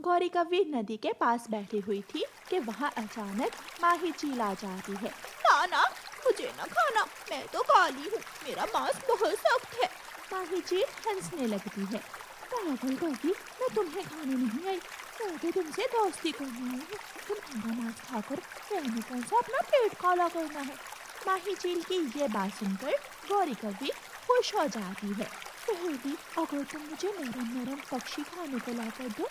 गौरी कव्वी नदी के पास बैठी हुई थी कि वहाँ अचानक माही चील आ जाती है। ना मुझे न खाना, मैं तो काली हूँ, मेरा मांस बहुत सख्त है। माही चील हंसने लगती है। पागल कव्वी, मैं तुम्हें खाने नहीं आई, मैं तो तुमसे दोस्ती करने आई हूँ। तुम्हारा मांस खाकर मैंने कौन सा अपना पेट काला करना है। माही चील की ये बात सुनकर गौरी कव्वी खुश हो जाती है। सहेली, अगर तुम मुझे नरम नरम पक्षी खाने को ला कर दो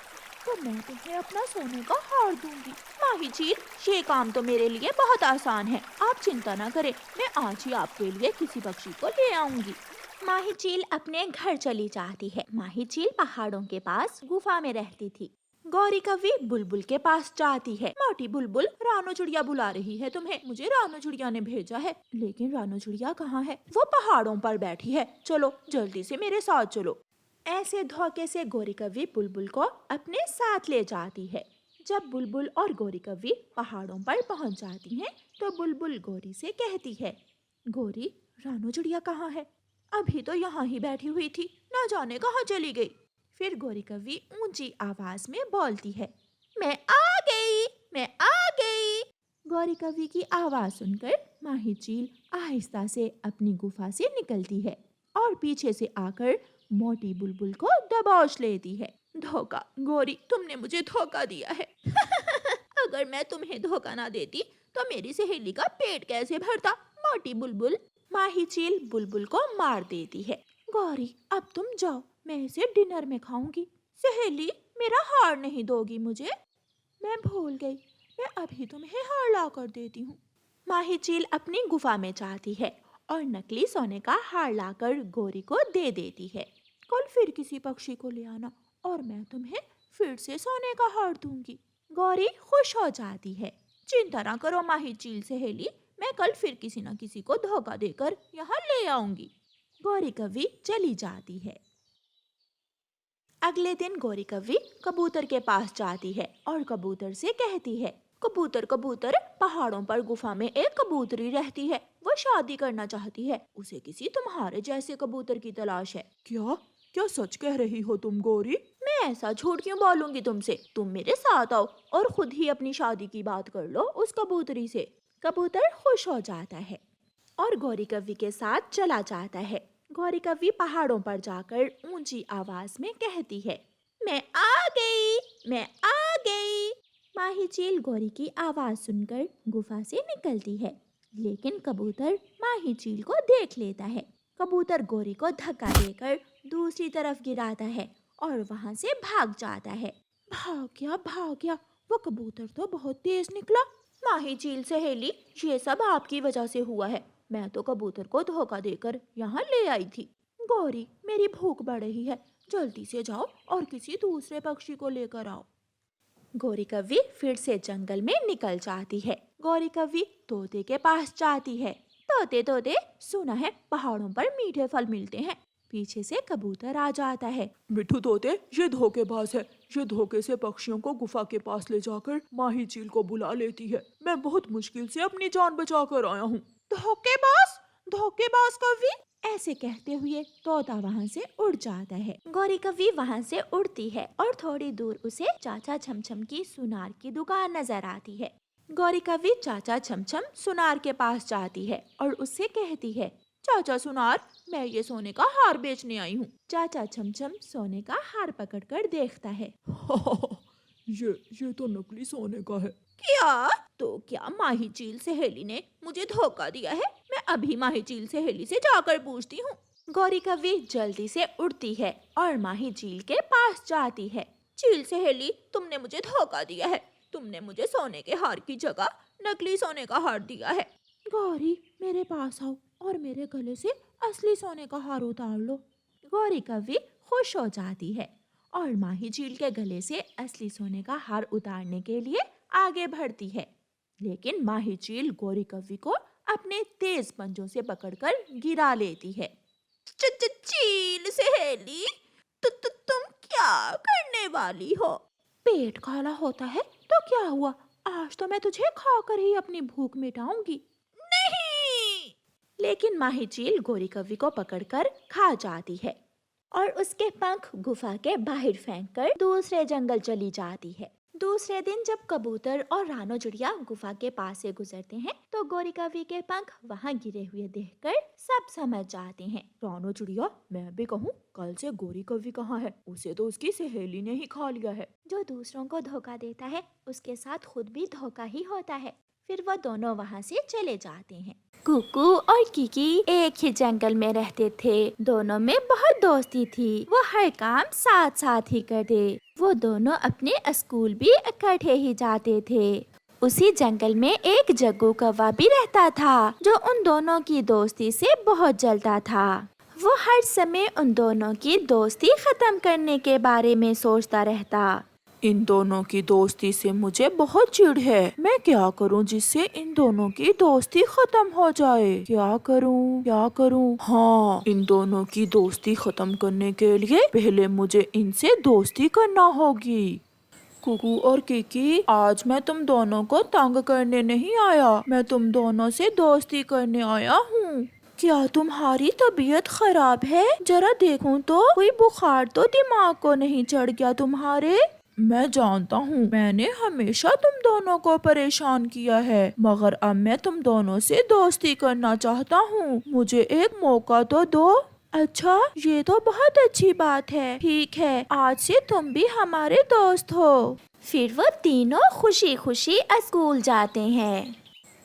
तो मैं तुम्हें अपना सोने का हार दूंगी। माही चील, ये काम तो मेरे लिए बहुत आसान है, आप चिंता न करें, मैं आज ही आपके लिए किसी पक्षी को ले आऊंगी। माही चील अपने घर चली जाती है। माही चील पहाड़ों के पास गुफा में रहती थी। गौरी कव्वी बुलबुल के पास जाती है। मोटी बुलबुल, रानो चिड़िया बुला रही है तुम्हें, मुझे रानो चिड़िया ने भेजा है। लेकिन रानो चिड़िया कहाँ है? वो पहाड़ों पर बैठी है, चलो जल्दी से मेरे साथ चलो। ऐसे धोखे से गौरी कव्वी बुलबुल को अपने साथ ले जाती है। जब बुलबुल और गौरी कव्वी पहाड़ों पर पहुंच जाती हैं, तो बुलबुल गौरी से कहती है, गौरी, रानो चिड़िया कहाँ है? अभी तो यहाँ ही बैठी हुई थी, ना जाने कहाँ चली गई। फिर गौरी कव्वी ऊंची आवाज में बोलती है, मैं आ गई, मैं आ गई। गौरी कव्वी की आवाज सुनकर माही चील आहिस्ता से अपनी गुफा से निकलती है और पीछे से आकर मोटी बुलबुल को दबोच लेती है। धोखा, गौरी, तुमने मुझे धोखा दिया है। अगर मैं तुम्हें धोखा ना देती तो मेरी सहेली का पेट कैसे भरता? मोटी बुलबुल। माही चील बुलबुल को मार देती है। गौरी, अब तुम जाओ, मैं इसे डिनर में खाऊंगी। सहेली, मेरा हार नहीं दोगी मुझे? मैं भूल गई, मैं अभी तुम्हें हार ला कर देती हूँ। माही चील अपनी गुफा में जाती है और नकली सोने का हार लाकर गौरी को दे देती है। कल फिर किसी पक्षी को ले आना और मैं तुम्हें फिर से सोने का हार दूंगी। गौरी खुश हो जाती है। चिंता ना करो माही चील सहेली, मैं कल फिर किसी न किसी को धोखा देकर यहाँ ले आऊंगी। गौरी कव्वी चली जाती है। अगले दिन गौरी कव्वी कबूतर के पास जाती है और कबूतर से कहती है, कबूतर कबूतर, पहाड़ों पर गुफा में एक कबूतरी रहती है, वो शादी करना चाहती है, उसे किसी तुम्हारे जैसे कबूतर की तलाश है। क्या क्या सच कह रही हो तुम गौरी? मैं ऐसा झूठ क्यों बोलूंगी तुमसे? तुम मेरे साथ आओ और खुद ही अपनी शादी की बात कर लो उस कबूतरी से। कबूतर खुश हो जाता है और गौरी कव्वी के साथ चला जाता है। गौरी कव्वी पहाड़ों पर जाकर ऊंची आवाज में कहती है, मैं आ गई, मैं आ गई। माही चील गौरी की आवाज सुनकर गुफा से निकलती है, लेकिन कबूतर माही चील को देख लेता है। कबूतर गौरी को धक्का देकर दूसरी तरफ गिराता है और वहां से भाग जाता है। भाग गया, वो कबूतर तो बहुत तेज निकला। माही चील सहेली, ये सब आपकी वजह से हुआ है, मैं तो कबूतर को धोखा देकर यहाँ ले आई थी। गौरी, मेरी भूख बढ़ रही है, जल्दी से जाओ और किसी दूसरे पक्षी को लेकर आओ। गौरी कव्वी फिर से जंगल में निकल जाती है। गौरी कव्वी तोते के पास जाती है। तोते तोते, सुना है पहाड़ों पर मीठे फल मिलते हैं। पीछे से कबूतर आ जाता है। मिठू तोते, ये धोखेबाज है, ये धोखे से पक्षियों को गुफा के पास ले जाकर माही चील को बुला लेती है। मैं बहुत मुश्किल से अपनी जान बचा कर आया हूँ। धोखेबाज, धोखेबाज कव्वी। ऐसे कहते हुए तोता वहाँ से उड़ जाता है। गौरी कव्वी वहाँ से उड़ती है और थोड़ी दूर उसे चाचा छमछम की सुनार की दुकान नजर आती है। गौरी कव्वी चाचा छमछम सुनार के पास जाती है और उससे कहती है, चाचा सुनार, मैं ये सोने का हार बेचने आई हूँ। चाचा छमछम सोने का हार पकड़कर देखता है। ये तो नकली सोने का है। क्या? तो क्या माही चील सहेली ने मुझे धोखा दिया है? मैं अभी माही चील सहेली से जाकर पूछती हूँ। गौरी कव्वी जल्दी से उड़ती है और माही चील के पास जाती है। चील सहेली, तुमने मुझे धोखा दिया है, तुमने मुझे सोने के हार की जगह नकली सोने का हार दिया है। गौरी, मेरे पास आओ और मेरे गले से असली सोने का हार उतार लो। गौरी कव्वी खुश हो जाती है और माही चील के गले से असली सोने का हार उतारने के लिए आगे बढ़ती है। लेकिन माही चील गौरी कव्वी को अपने तेज पंजों से पकड़कर गिरा लेती है। चील सहेली, तुम क्या करने वाली हो? पेट काला होता है तो क्या हुआ, आज तो मैं तुझे खाकर ही अपनी भूख मिटाऊंगी। नहीं! लेकिन माही चील गौरी कव्वी को पकड़कर खा जाती है اور اس کے پنکھ گفا کے باہر پھینک کر دوسرے جنگل چلی جاتی ہے۔ دوسرے دن جب کبوتر اور رانو چڑیا گفا کے پاس سے گزرتے ہیں تو گوری کوی کے پنکھ وہاں گرے ہوئے دیکھ کر سب سمجھ جاتے ہیں۔ رانو چڑیا، میں بھی کہوں، کل سے گوری کوی کہاں ہے؟ اسے تو اس کی سہیلی نے ہی کھا لیا ہے۔ جو دوسروں کو دھوکہ دیتا ہے اس کے ساتھ خود بھی دھوکہ ہی ہوتا ہے۔ پھر وہ دونوں وہاں سے چلے جاتے ہیں۔ کوکو اور کیکی ایک ہی جنگل میں رہتے تھے۔ دونوں میں بہت دوستی تھی۔ وہ ہر کام ساتھ ساتھ ہی کرتے۔ وہ دونوں اپنے اسکول بھی اکٹھے ہی جاتے تھے۔ اسی جنگل میں ایک جگو کوا بھی رہتا تھا جو ان دونوں کی دوستی سے بہت جلتا تھا۔ وہ ہر سمے ان دونوں کی دوستی ختم کرنے کے بارے میں سوچتا رہتا۔ ان دونوں کی دوستی سے مجھے بہت چڑ ہے۔ میں کیا کروں جس سے ان دونوں کی دوستی ختم ہو جائے؟ کیا کروں؟ ہاں، ان دونوں کی دوستی ختم کرنے کے لیے پہلے مجھے ان سے دوستی کرنا ہوگی۔ کوکو اور کیکی، آج میں تم دونوں کو تنگ کرنے نہیں آیا، میں تم دونوں سے دوستی کرنے آیا ہوں۔ کیا تمہاری طبیعت خراب ہے؟ ذرا دیکھوں تو کوئی بخار تو دماغ کو نہیں چڑھ گیا تمہارے؟ میں جانتا ہوں میں نے ہمیشہ تم دونوں کو پریشان کیا ہے، مگر اب میں تم دونوں سے دوستی کرنا چاہتا ہوں، مجھے ایک موقع تو دو۔ اچھا، یہ تو بہت اچھی بات ہے، ٹھیک ہے، آج سے تم بھی ہمارے دوست ہو۔ پھر وہ تینوں خوشی خوشی اسکول جاتے ہیں۔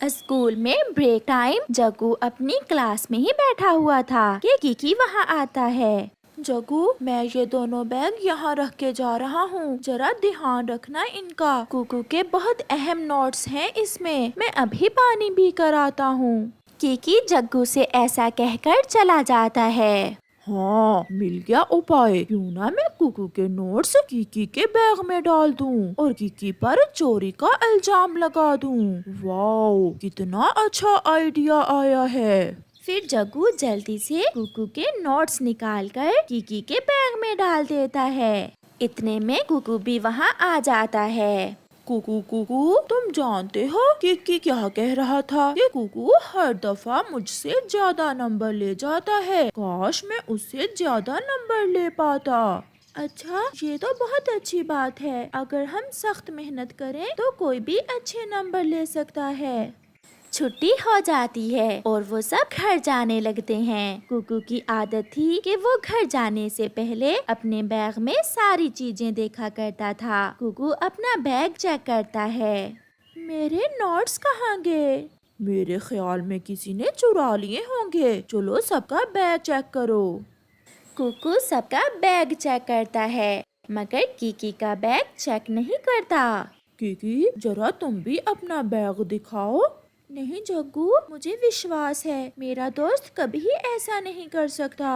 اسکول میں بریک ٹائم جگو اپنی کلاس میں ہی بیٹھا ہوا تھا کہ کیکی وہاں آتا ہے۔ جگو، میں یہ دونوں بیگ یہاں رکھ کے جا رہا ہوں، ذرا دھیان رکھنا ان کا، کوکو کے بہت اہم نوٹس ہیں اس میں ابھی پانی پی کر آتا ہوں۔ کیکی جگو سے ایسا کہہ کر چلا جاتا ہے۔ ہاں، مل گیا اپائے، کیوں نہ میں کوکو کے نوٹس کیکی کے بیگ میں ڈال دوں اور کیکی پر چوری کا الزام لگا دوں۔ واو، کتنا اچھا آئیڈیا آیا ہے۔ پھر جگو جلدی سے کوکو کے نوٹس نکال کر کیکی کے بیگ میں ڈال دیتا ہے۔ اتنے میں کوکو بھی وہاں آ جاتا ہے۔ کوکو، تم جانتے ہو کیکی کیا کہہ رہا تھا کہ کوکو ہر دفعہ مجھ سے زیادہ نمبر لے جاتا ہے، کاش میں اس سے زیادہ نمبر لے پاتا۔ اچھا، یہ تو بہت اچھی بات ہے، اگر ہم سخت محنت کریں تو کوئی بھی اچھے نمبر لے سکتا ہے۔ چھٹی ہو جاتی ہے اور وہ سب گھر جانے لگتے ہیں۔ کوکو کی عادت تھی کہ وہ گھر جانے سے پہلے اپنے بیگ میں ساری چیزیں دیکھا کرتا تھا۔ کوکو اپنا بیگ چیک کرتا ہے۔ میرے نوٹس کہاں گئے؟ میرے خیال میں کسی نے چرا لیے ہوں گے، چلو سب کا بیگ چیک کرو۔ کوکو سب کا بیگ چیک کرتا ہے مگر کیکی کا بیگ چیک نہیں کرتا۔ کیکی، ذرا تم بھی اپنا بیگ دکھاؤ۔ نہیں جگو، مجھے وشواس ہے میرا دوست کبھی ایسا نہیں کر سکتا۔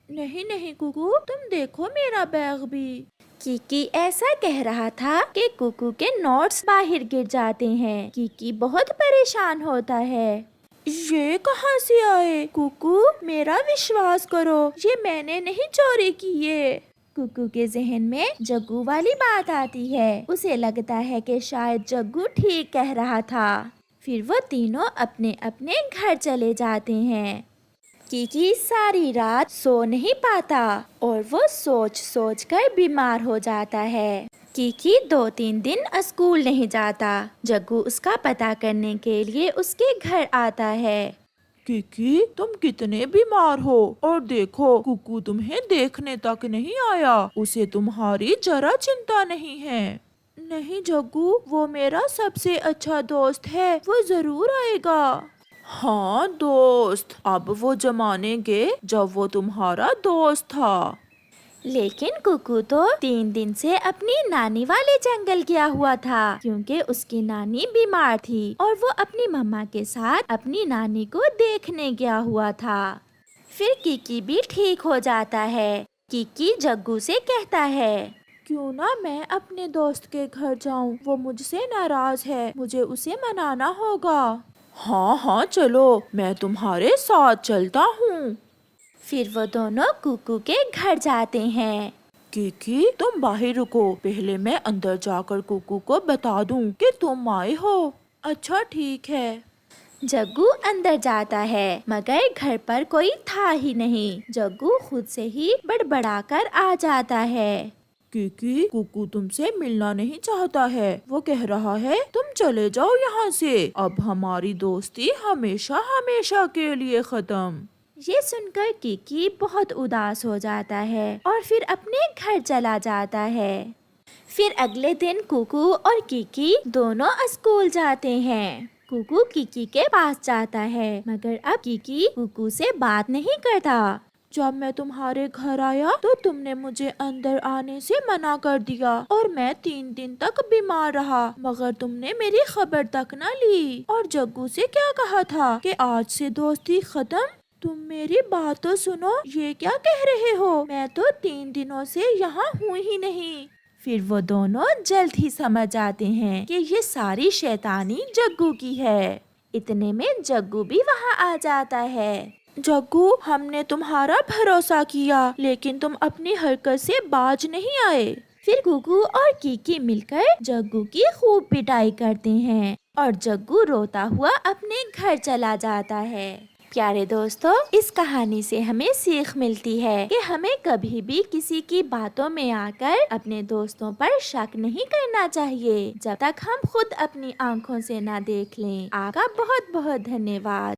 نہیں کوکو، تم دیکھو میرا بیگ بھی۔ کیکی ایسا کہہ رہا تھا کہ کوکو کے نوٹس باہر گر جاتے ہیں۔ کیکی بہت پریشان ہوتا ہے۔ یہ کہاں سے آئے؟ کوکو، میرا وشواس کرو، یہ میں نے نہیں چوری کیے۔ کوکو کے ذہن میں جگو والی بات آتی ہے، اسے لگتا ہے کہ شاید جگو ٹھیک کہہ رہا تھا۔ پھر وہ تینوں اپنے اپنے گھر چلے جاتے ہیں۔ کیکی ساری رات سو نہیں پاتا اور وہ سوچ کر بیمار ہو جاتا ہے۔ کیکی 2-3 دن اسکول نہیں جاتا۔ جگو اس کا پتہ کرنے کے لیے اس کے گھر آتا ہے۔ کیکی، تم کتنے بیمار ہو، اور دیکھو کوکو تمہیں دیکھنے تک نہیں آیا، اسے تمہاری ذرا چنتا نہیں ہے۔ نہیں جگو، وہ میرا سب سے اچھا دوست ہے، وہ ضرور آئے گا۔ ہاں دوست، اب وہ زمانے گے جب وہ تمہارا دوست تھا۔ لیکن کوکو تو 3 دن سے اپنی نانی والے جنگل گیا ہوا تھا کیونکہ اس کی نانی بیمار تھی اور وہ اپنی مما کے ساتھ اپنی نانی کو دیکھنے گیا ہوا تھا۔ پھر کیکی بھی ٹھیک ہو جاتا ہے۔ کیکی جگو سے کہتا ہے، کیوں نہ میں اپنے دوست کے گھر جاؤں، وہ مجھ سے ناراض ہے، مجھے اسے منانا ہوگا۔ ہاں چلو، میں تمہارے ساتھ چلتا ہوں۔ پھر وہ دونوں کوکو کے گھر جاتے ہیں۔ کیکی، تم باہر رکو، پہلے میں اندر جا کر کوکو کو بتا دوں کہ تم آئے ہو۔ اچھا ٹھیک ہے۔ जग्गू अंदर जाता है मगर घर पर कोई था ही नहीं। जग्गू खुद से ही बड़बड़ा कर आ जाता है। कीकी, कुकू तुमसे मिलना नहीं चाहता है। वो कह रहा है तुम चले जाओ यहाँ से, अब हमारी दोस्ती हमेशा हमेशा के लिए खत्म। ये सुनकर कीकी बहुत उदास हो जाता है और फिर अपने घर चला जाता है। फिर अगले दिन कुकू और कीकी दोनों स्कूल जाते हैं। कुकू कीकी के पास जाता है मगर अब कीकी कुकू से बात नहीं करता। जब मैं तुम्हारे घर आया तो तुमने मुझे अंदर आने से मना कर दिया और मैं 3 दिन तक बीमार रहा, मगर तुमने मेरी खबर तक न ली। और जग्गू से क्या कहा था कि आज से दोस्ती खत्म। तुम मेरी बात तो सुनो, ये क्या कह रहे हो? मैं तो 3 दिनों से यहाँ हूँ ही नहीं। फिर वो दोनों जल्द ही समझ जाते हैं कि ये सारी शैतानी जग्गू की है। इतने में जग्गू भी वहाँ आ जाता है। जग्गू, हमने तुम्हारा भरोसा किया लेकिन तुम अपनी हरकत से बाज नहीं आए। फिर कुकू और कीकी मिलकर जग्गू की खूब पिटाई करते हैं और जग्गू रोता हुआ अपने घर चला जाता है। प्यारे दोस्तों, इस कहानी से हमें सीख मिलती है कि हमें कभी भी किसी की बातों में आकर अपने दोस्तों पर शक नहीं करना चाहिए जब तक हम खुद अपनी आंखों से ना देख लें। आपका बहुत बहुत धन्यवाद।